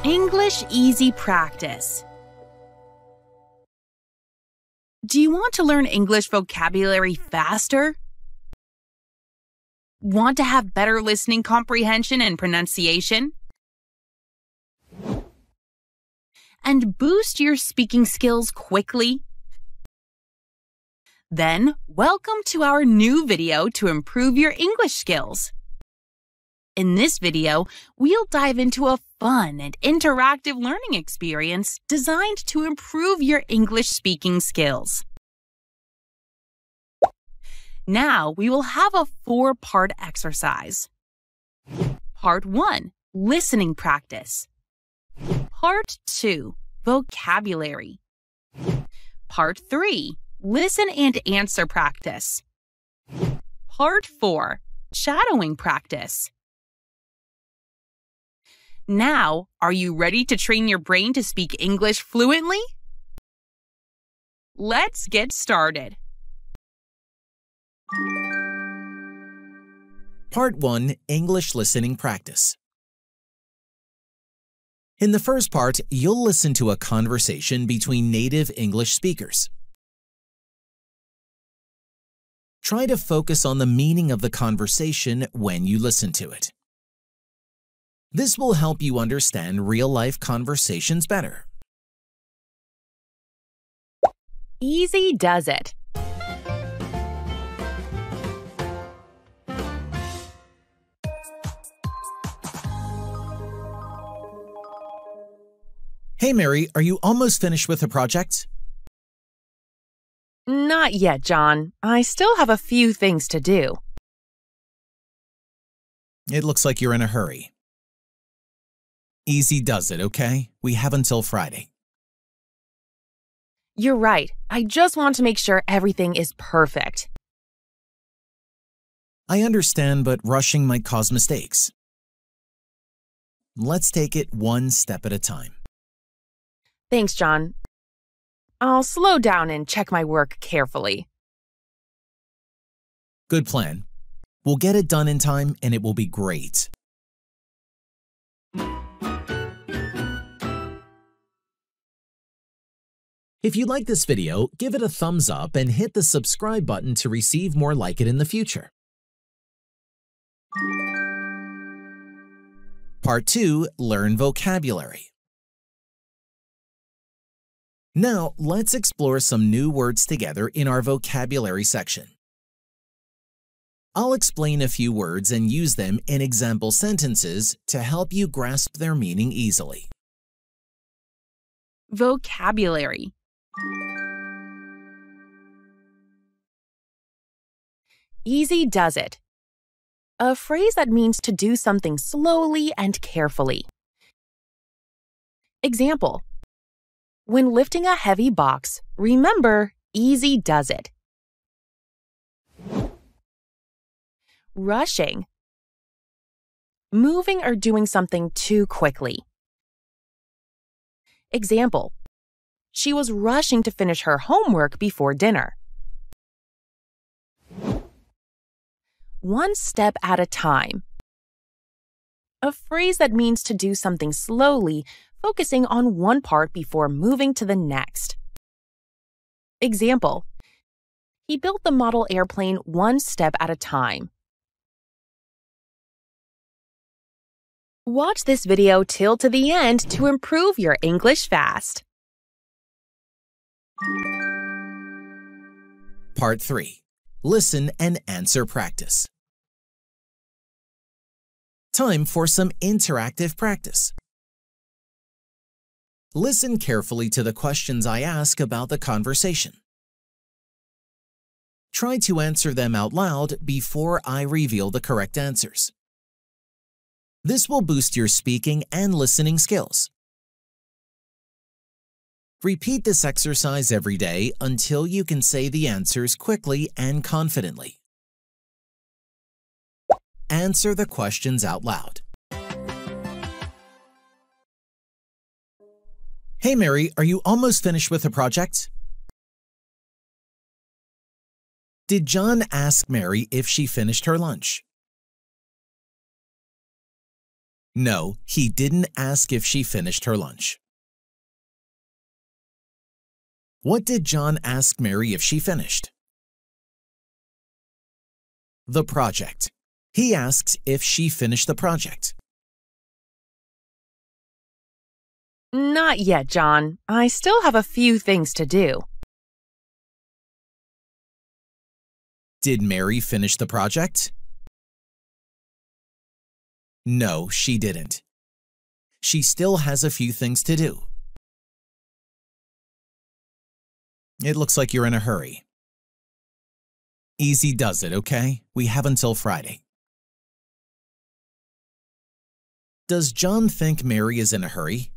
English Easy Practice. Do you want to learn English vocabulary faster? Want to have better listening comprehension and pronunciation? And boost your speaking skills quickly? Then, welcome to our new video to improve your English skills. In this video, we'll dive into a fun and interactive learning experience designed to improve your English speaking skills. Now, we will have a 4-part exercise. Part 1, listening practice. Part 2, vocabulary. Part 3, listen and answer practice. Part 4, shadowing practice. Now, are you ready to train your brain to speak English fluently? Let's get started. Part 1, English Listening Practice. In the first part, you'll listen to a conversation between native English speakers. Try to focus on the meaning of the conversation when you listen to it. This will help you understand real-life conversations better. Easy does it. Hey Mary, are you almost finished with the project? Not yet, John. I still have a few things to do. It looks like you're in a hurry. Easy does it, okay? We have until Friday. You're right. I just want to make sure everything is perfect. I understand, but rushing might cause mistakes. Let's take it one step at a time. Thanks, John. I'll slow down and check my work carefully. Good plan. We'll get it done in time and it will be great. If you like this video, give it a thumbs up and hit the subscribe button to receive more like it in the future. Part 2, Learn Vocabulary. Now, let's explore some new words together in our vocabulary section. I'll explain a few words and use them in example sentences to help you grasp their meaning easily. Vocabulary. Easy does it. A phrase that means to do something slowly and carefully. Example. When lifting a heavy box, remember, easy does it. Rushing. Moving or doing something too quickly. Example. She was rushing to finish her homework before dinner. One step at a time. A phrase that means to do something slowly, focusing on one part before moving to the next. Example. He built the model airplane one step at a time. Watch this video till to the end to improve your English fast. Part 3, Listen and Answer Practice. Time for some interactive practice. Listen carefully to the questions I ask about the conversation. Try to answer them out loud before I reveal the correct answers. This will boost your speaking and listening skills. Repeat this exercise every day until you can say the answers quickly and confidently. Answer the questions out loud. Hey Mary, are you almost finished with the project? Did John ask Mary if she finished her lunch? No, he didn't ask if she finished her lunch. What did John ask Mary if she finished? The project. He asks if she finished the project. Not yet, John. I still have a few things to do. Did Mary finish the project? No, she didn't. She still has a few things to do. It looks like you're in a hurry. Easy does it, okay? We have until Friday. Does John think Mary is in a hurry?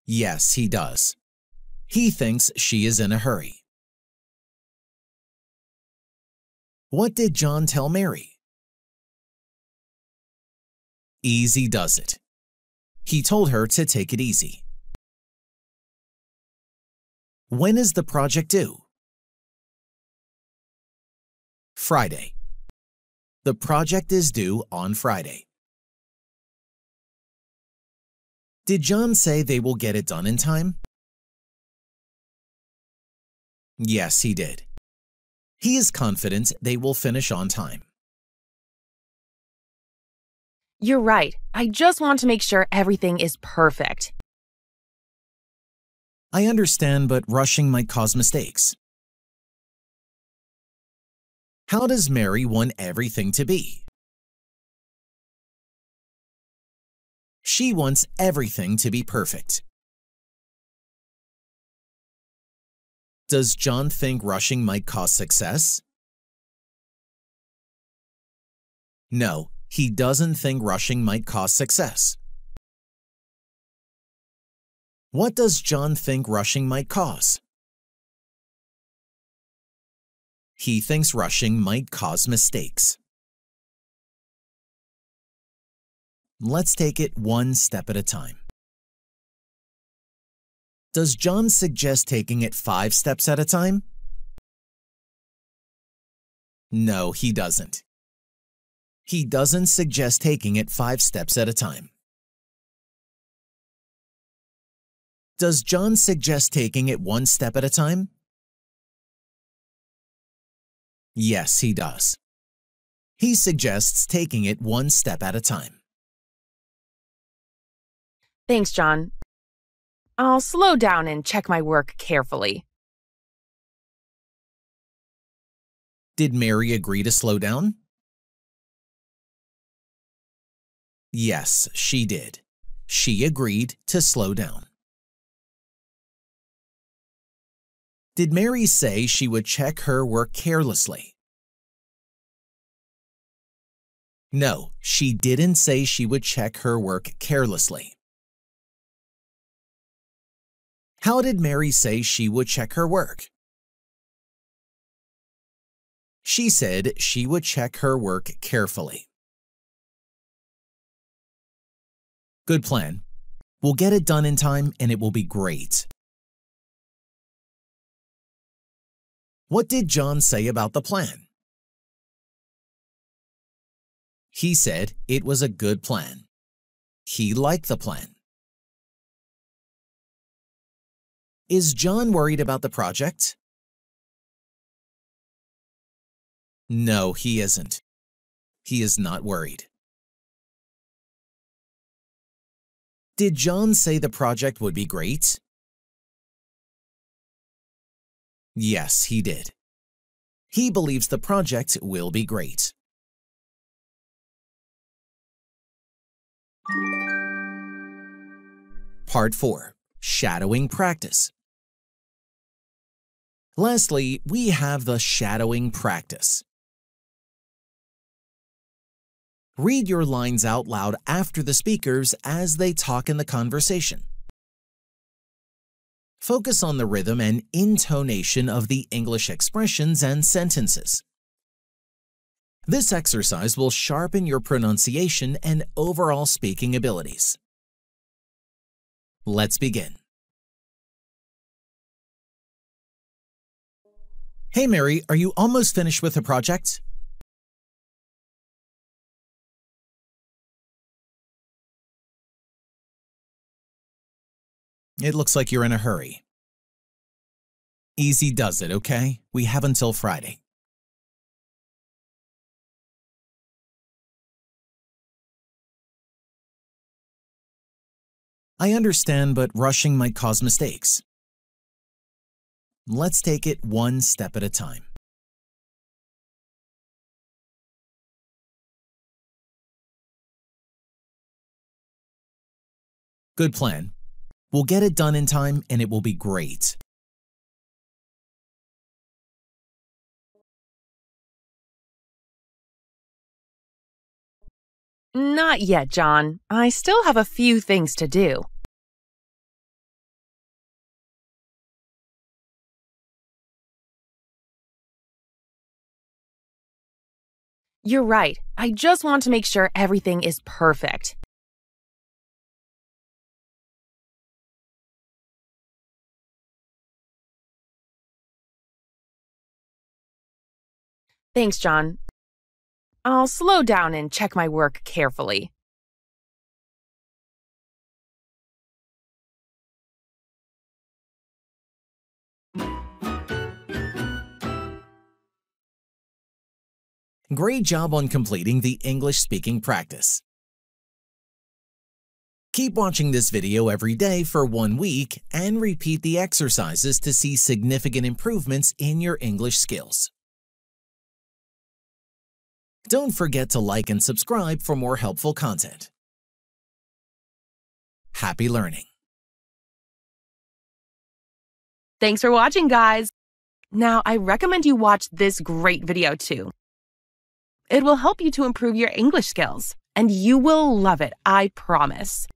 Yes, he does. He thinks she is in a hurry. What did John tell Mary? Easy does it. He told her to take it easy. When is the project due? Friday. The project is due on Friday. Did John say they will get it done in time? Yes, he did. He is confident they will finish on time. You're right. I just want to make sure everything is perfect. I understand, but rushing might cause mistakes. How does Mary want everything to be? She wants everything to be perfect. Does John think rushing might cause success? No, he doesn't think rushing might cause success. What does John think rushing might cause? He thinks rushing might cause mistakes. Let's take it one step at a time. Does John suggest taking it 5 steps at a time? No, he doesn't. He doesn't suggest taking it 5 steps at a time. Does John suggest taking it 1 step at a time? Yes, he does. He suggests taking it 1 step at a time. Thanks, John. I'll slow down and check my work carefully. Did Mary agree to slow down? Yes, she did. She agreed to slow down. Did Mary say she would check her work carelessly? No, she didn't say she would check her work carelessly. How did Mary say she would check her work? She said she would check her work carefully. Good plan. We'll get it done in time and it will be great. What did John say about the plan? He said it was a good plan. He liked the plan. Is John worried about the project? No, he isn't. He is not worried. Did John say the project would be great? Yes, he did. He believes the project will be great. Part 4. Shadowing practice. Lastly, we have the shadowing practice. Read your lines out loud after the speakers as they talk in the conversation. Focus on the rhythm and intonation of the English expressions and sentences. This exercise will sharpen your pronunciation and overall speaking abilities. Let's begin. Hey Mary, are you almost finished with the project? It looks like you're in a hurry. Easy does it, okay? We have until Friday. I understand, but rushing might cause mistakes. Let's take it one step at a time. Good plan. We'll get it done in time and it will be great. Not yet, John. I still have a few things to do. You're right. I just want to make sure everything is perfect. Thanks, John. I'll slow down and check my work carefully. Great job on completing the English speaking practice. Keep watching this video every day for 1 week and repeat the exercises to see significant improvements in your English skills. Don't forget to like and subscribe for more helpful content. Happy learning! Thanks for watching, guys. Now, I recommend you watch this great video too. It will help you to improve your English skills, and you will love it, I promise.